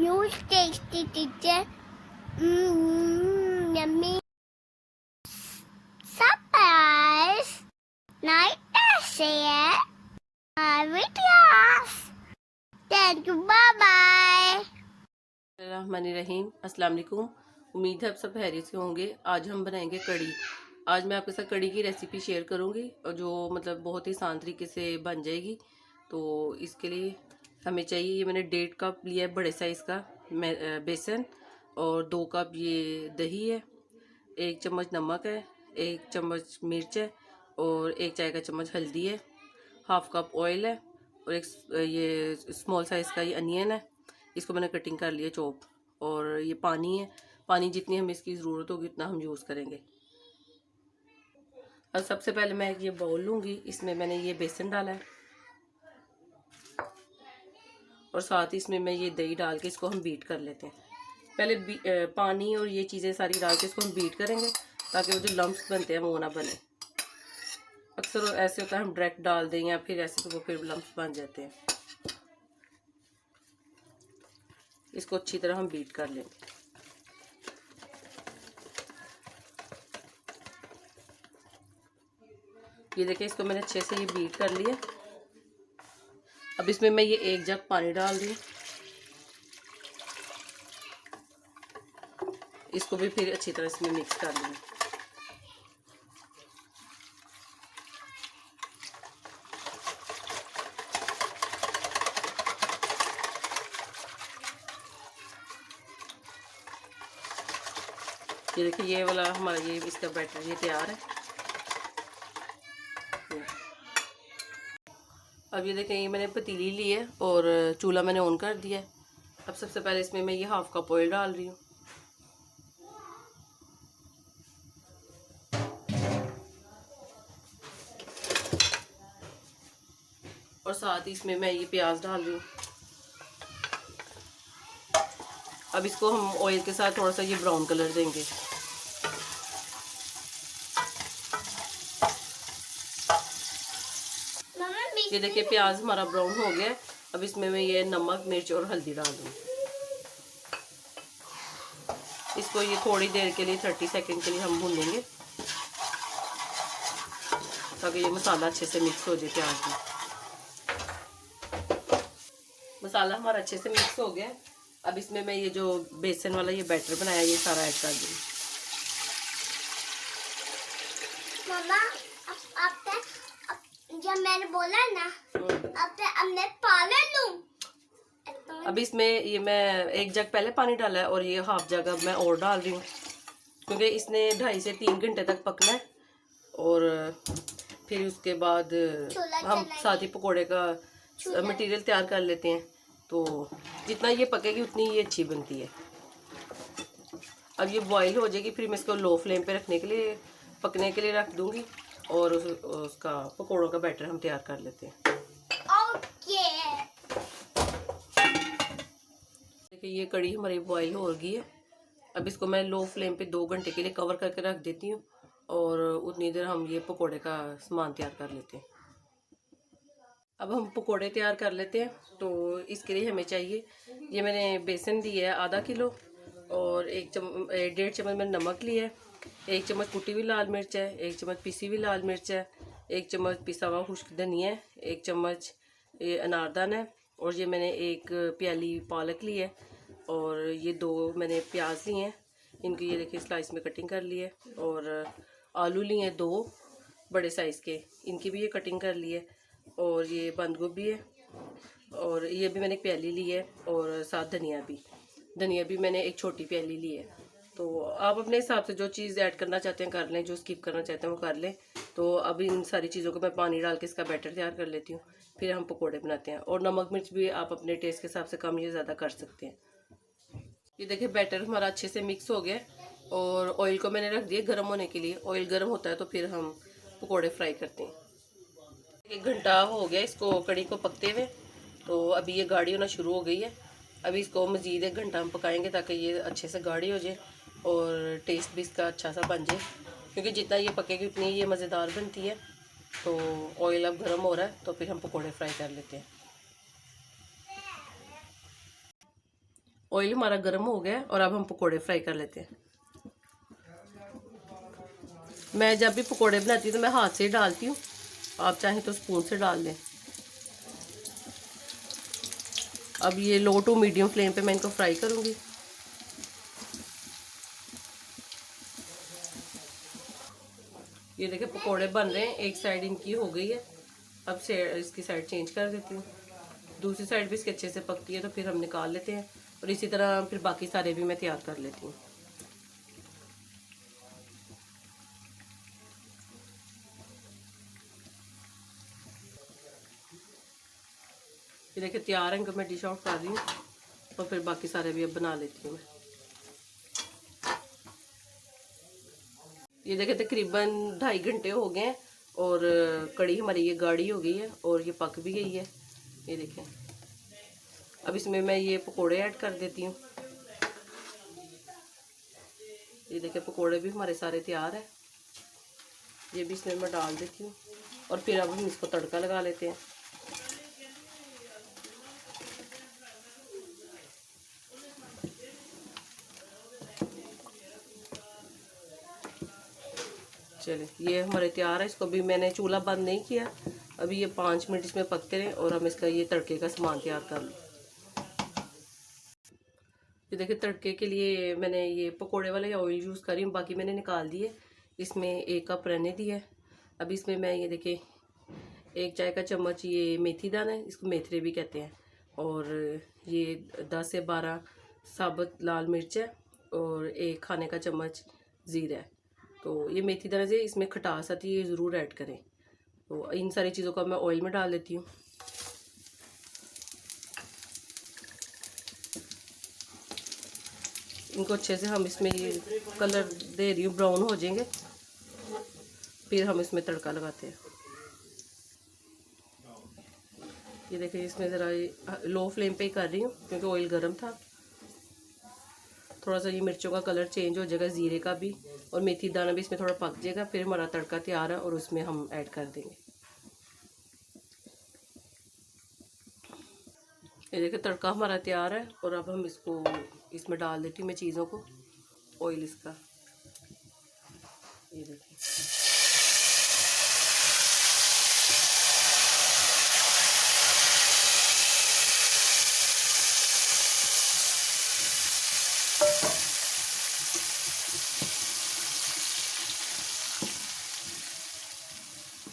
Huge tasty teacher. Yummy. Surprise. Night share. Videos. Thank you. Bye bye. रहमानिर्रहीम। अस्सलाम वालेकुम। उम्मीद है आप सब खैरियत से होंगे। आज हम बनाएंगे कड़ी। आज मैं आपके साथ कड़ी की रेसिपी शेयर करूंगी और जो मतलब बहुत ही आसान तरीके से बन जाएगी। तो इसके लिए हमें चाहिए, ये मैंने 1.5 कप लिया है बड़े साइज़ का बेसन, और 2 कप ये दही है, 1 चम्मच नमक है, 1 चम्मच मिर्च है, और 1 चाय का चम्मच हल्दी है, हाफ कप ऑयल है, और एक ये स्मॉल साइज़ का ये अनियन है। इसको मैंने कटिंग कर लिया चॉप। और ये पानी है, पानी जितनी हमें इसकी ज़रूरत होगी उतना हम यूज़ करेंगे। और सबसे पहले मैं ये बाउल लूँगी, इसमें मैंने ये बेसन डाला है और साथ ही इसमें मैं ये दही डाल के इसको हम बीट कर लेते हैं। पहले पानी और ये चीज़ें सारी डाल के इसको हम बीट करेंगे ताकि वो जो लम्प्स बनते हैं वो ना बने। अक्सर ऐसे होता है हम डायरेक्ट डाल दें या फिर ऐसे तो वो फिर लम्प्स बन जाते हैं। इसको अच्छी तरह हम बीट कर लेंगे। ये देखिए, इसको मैंने अच्छे से ये बीट कर लिया। अब इसमें मैं ये 1 जग पानी डाल दी। इसको भी फिर अच्छी तरह इसमें मिक्स कर लूँगी। ये देखिए, ये वाला हमारा ये इसका बैटर ये तैयार है। अब ये देखें, ये मैंने पतीली ली है और चूल्हा मैंने ऑन कर दिया है। अब सबसे पहले इसमें मैं ये हाफ कप ऑयल डाल रही हूँ। और साथ ही इसमें मैं ये प्याज डाल रही हूँ। अब इसको हम ऑयल के साथ थोड़ा सा ये ब्राउन कलर देंगे। ये देखिए, प्याज हमारा ब्राउन हो गया। अब इसमें मैं ये नमक, मिर्च और हल्दी डाल दूँ। इसको ये थोड़ी देर के लिए 30 सेकंड के लिए हम भूनेंगे ताकि ये मसाला अच्छे से मिक्स हो जाए प्याज में। मसाला हमारा अच्छे से मिक्स हो गया। अब इसमें मैं ये जो बेसन वाला ये बैटर बनाया ये सारा ऐड कर दूँगी। मम्मा, जब मैंने बोला ना अब मैं पानी लूं। अब इसमें ये मैं 1 जग पहले पानी डाला है और ये हाफ जग अब मैं और डाल रही हूँ, क्योंकि इसने 2.5 से 3 घंटे तक पकना है। और फिर उसके बाद हम साथ ही पकोड़े का मटेरियल तैयार कर लेते हैं। तो जितना ये पकेगी उतनी ये अच्छी बनती है। अब ये बॉईल हो जाएगी, फिर मैं इसको लो फ्लेम पे रखने के लिए पकने के लिए रख दूँगी और उसका पकोड़ों का बैटर हम तैयार कर लेते हैं। देखिए, ये कड़ी हमारी बॉईल हो गई है। अब इसको मैं लो फ्लेम पे 2 घंटे के लिए कवर करके रख देती हूँ और उतनी देर हम ये पकोड़े का सामान तैयार कर लेते हैं। अब हम पकोड़े तैयार कर लेते हैं। तो इसके लिए हमें चाहिए, ये मैंने बेसन दी है आधा किलो, और 1.5 चम्मच मैंने नमक लिया है, 1 चम्मच कुटी हुई लाल मिर्च है, 1 चम्मच पिसी हुई लाल मिर्च है, 1 चम्मच पिसा हुआ खुश्क धनिया है, 1 चम्मच ये अनारदाना है, और ये मैंने 1 प्याली पालक ली है, और ये 2 मैंने प्याज लिए हैं, इनकी ये देखिए स्लाइस में कटिंग कर ली है, और आलू लिए हैं 2 बड़े साइज़ के, इनकी भी ये कटिंग कर ली है, और ये बंद गोभी है, और ये भी मैंने एक प्याली ली है, और साथ धनिया भी मैंने एक छोटी प्याली ली है। तो आप अपने हिसाब से जो चीज़ ऐड करना चाहते हैं कर लें, जो स्किप करना चाहते हैं वो कर लें। तो अब इन सारी चीज़ों को मैं पानी डाल के इसका बैटर तैयार कर लेती हूँ, फिर हम पकोड़े बनाते हैं। और नमक मिर्च भी आप अपने टेस्ट के हिसाब से कम या ज़्यादा कर सकते हैं। ये देखिए, बैटर हमारा अच्छे से मिक्स हो गया और ऑयल को मैंने रख दिया गर्म होने के लिए। ऑयल गर्म होता है तो फिर हम पकोड़े फ्राई करते हैं। 1 घंटा हो गया इसको कड़ी को पकते हुए, तो अभी ये गाढ़ी होना शुरू हो गई है। अभी इसको मज़ीद 1 घंटा हम पकाएंगे ताकि ये अच्छे से गाढ़ी हो जाए और टेस्ट भी इसका अच्छा सा बन जाए, क्योंकि जितना ये पकेगी उतनी ये मज़ेदार बनती है। तो ऑयल अब गर्म हो रहा है तो फिर हम पकोड़े फ्राई कर लेते हैं। ऑयल हमारा गर्म हो गया है और अब हम पकोड़े फ्राई कर लेते हैं। मैं जब भी पकोड़े बनाती हूँ तो मैं हाथ से ही डालती हूँ, आप चाहें तो स्पून से डाल लें। अब ये लो टू मीडियम फ्लेम पे मैं इनको फ्राई करूँगी। ये देखिए पकोड़े बन रहे हैं, एक साइड इनकी हो गई है। अब से इसकी साइड चेंज कर देती हूँ, दूसरी साइड भी इसके अच्छे से पकती है तो फिर हम निकाल लेते हैं और इसी तरह फिर बाकी सारे भी मैं तैयार कर लेती हूँ। ये देखिए तैयार है, इनको मैं डिश आउट कर रही हूँ और फिर बाकी सारे भी अब बना लेती हूँ मैं। ये देखिए तकरीबन 2.5 घंटे हो गए हैं और कड़ी हमारी ये गाढ़ी हो गई है और ये पक भी गई है। ये देखें, अब इसमें मैं ये पकोड़े ऐड कर देती हूँ। ये देखिए पकोड़े भी हमारे सारे तैयार है, ये भी इसमें मैं डाल देती हूँ और फिर अब हम इसको तड़का लगा लेते हैं। चलिए ये हमारे तैयार है, इसको भी मैंने चूल्हा बंद नहीं किया, अभी ये 5 मिनट इसमें पकते रहे और हम इसका ये तड़के का सामान तैयार कर लें। ये देखिए तड़के के लिए मैंने ये पकोड़े वाले ऑयल यूज़ करी हूँ, बाकी मैंने निकाल दिए। इसमें 1 कप रहने दिया है। अब इसमें मैं ये देखिए 1 चाय का चम्मच ये मेथी दाना है, इसको मेथरे भी कहते हैं, और ये 10 से 12 साबुत लाल मिर्च है और 1 खाने का चम्मच ज़ीरा है। तो ये मेथी दाना से इसमें खटास आती है, ये ज़रूर ऐड करें। तो इन सारी चीज़ों को मैं ऑयल में डाल देती हूँ। इनको अच्छे से हम इसमें ये कलर दे रही हूँ, ब्राउन हो जाएंगे, फिर हम इसमें तड़का लगाते हैं। ये देखिए इसमें ज़रा लो फ्लेम पे ही कर रही हूँ क्योंकि ऑयल गर्म था। थोड़ा सा ये मिर्चों का कलर चेंज हो जाएगा, ज़ीरे का भी और मेथी दाना भी इसमें थोड़ा पक जाएगा, फिर हमारा तड़का तैयार है और उसमें हम ऐड कर देंगे। ये देखिए तड़का हमारा तैयार है और अब हम इसको इसमें डाल देती हूँ मैं चीज़ों को, ऑयल इसका। ये देखिए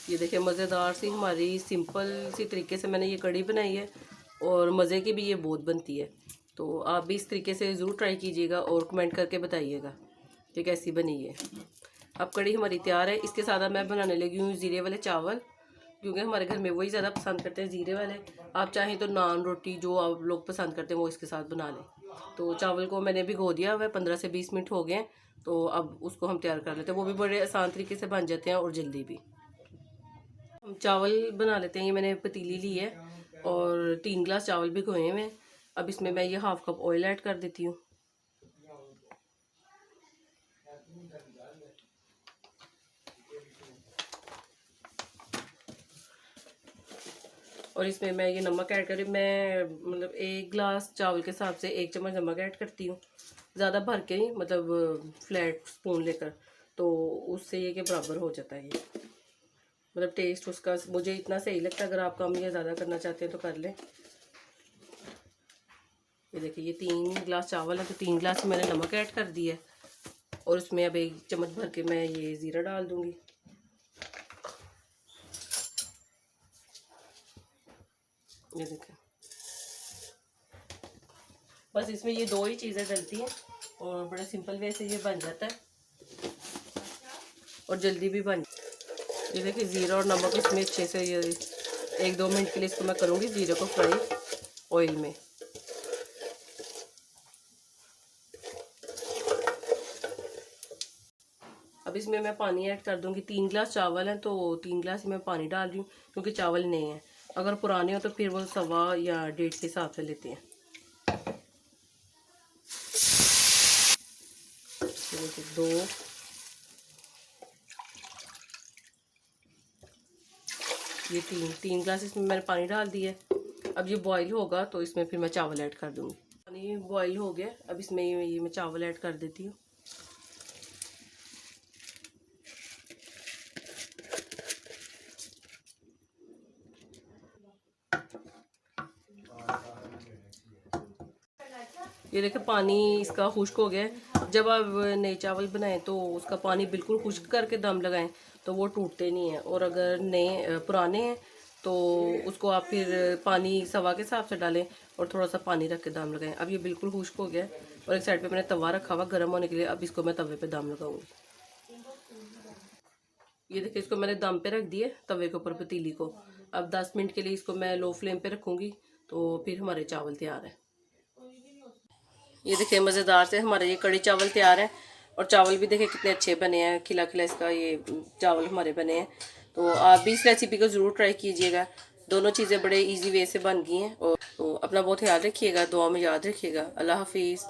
ये देखिए मज़ेदार सी हमारी सिंपल सी तरीके से मैंने ये कड़ी बनाई है और मज़े की भी ये बहुत बनती है। तो आप भी इस तरीके से ज़रूर ट्राई कीजिएगा और कमेंट करके बताइएगा कि कैसी बनी है। अब कड़ी हमारी तैयार है। इसके साथ मैं बनाने लगी हूँ ज़ीरे वाले चावल, क्योंकि हमारे घर में वही ज़्यादा पसंद करते हैं ज़ीरे वाले। आप चाहें तो नान रोटी जो आप लोग पसंद करते हैं वो इसके साथ बना लें। तो चावल को मैंने भिगो दिया हुआ है, 15 से 20 मिनट हो गए हैं, तो अब उसको हम तैयार कर लेते हैं। वो भी बड़े आसान तरीके से बन जाते हैं और जल्दी भी। हम चावल बना लेते हैं। ये मैंने पतीली ली है और 3 गिलास चावल भिगोए हुए हैं। अब इसमें मैं ये 1/2 कप ऑयल ऐड कर देती हूँ। और इसमें मैं ये नमक ऐड करी, मैं मतलब 1 गिलास चावल के हिसाब से 1 चम्मच नमक ऐड करती हूँ, ज़्यादा भर के नहीं, मतलब फ्लैट स्पून लेकर, तो उससे ये के बराबर हो जाता है। ये मतलब टेस्ट उसका मुझे इतना सही लगता है। अगर आप कम या ज़्यादा करना चाहते हैं तो कर लें। ये देखिए ये 3 गिलास चावल है तो 3 गिलास मैंने नमक ऐड कर दिया है और उसमें अब 1 चम्मच भर के मैं ये ज़ीरा डाल दूँगी। ये देखें, बस इसमें ये 2 ही चीज़ें डलती हैं और बड़े सिंपल वे से ये बन जाता है और जल्दी भी बन। ये देखिए ज़ीरा और नमक इसमें अच्छे से ये 1-2 मिनट के लिए इसको मैं करूँगी ज़ीरे को फ्राई ऑयल में। अब इसमें मैं पानी ऐड कर दूँगी। 3 गिलास चावल हैं तो 3 गिलास मैं पानी डाल रही हूँ क्योंकि चावल नए हैं। अगर पुराने हो तो फिर वो 1.25 या 1.5 के हिसाब से लेते हैं। देखिए 2, ये 3 गिलास इसमें मैंने पानी डाल दिया है। अब ये बॉईल होगा तो इसमें फिर मैं चावल ऐड कर दूँगी। पानी पानी बॉईल हो गया, अब इसमें ये मैं चावल ऐड कर देती हूँ। ये देखिए पानी इसका खुश्क हो गया है। जब आप नए चावल बनाएं तो उसका पानी बिल्कुल खुश्क करके दम लगाएं तो वो टूटते नहीं हैं, और अगर नए पुराने हैं तो उसको आप फिर पानी सवा के हिसाब से डालें और थोड़ा सा पानी रख के दम लगाएं। अब ये बिल्कुल खुश्क हो गया है और एक साइड पे मैंने तवा रखा हुआ गर्म होने के लिए। अब इसको मैं तवे पे दम लगाऊंगी। ये देखिए इसको मैंने दम पे रख दिया तवे के ऊपर पतीली को। अब 10 मिनट के लिए इसको मैं लो फ्लेम पे रखूँगी तो फिर हमारे चावल तैयार है। ये देखिए मज़ेदार से हमारे ये कड़ी चावल तैयार हैं, और चावल भी देखिए कितने अच्छे बने हैं, खिला खिला इसका ये चावल हमारे बने हैं। तो आप भी इस रेसिपी को ज़रूर ट्राई कीजिएगा। दोनों चीज़ें बड़े इजी वे से बन गई हैं। और तो अपना बहुत ख्याल रखिएगा, दुआ में याद रखिएगा। अल्लाह हाफिज़।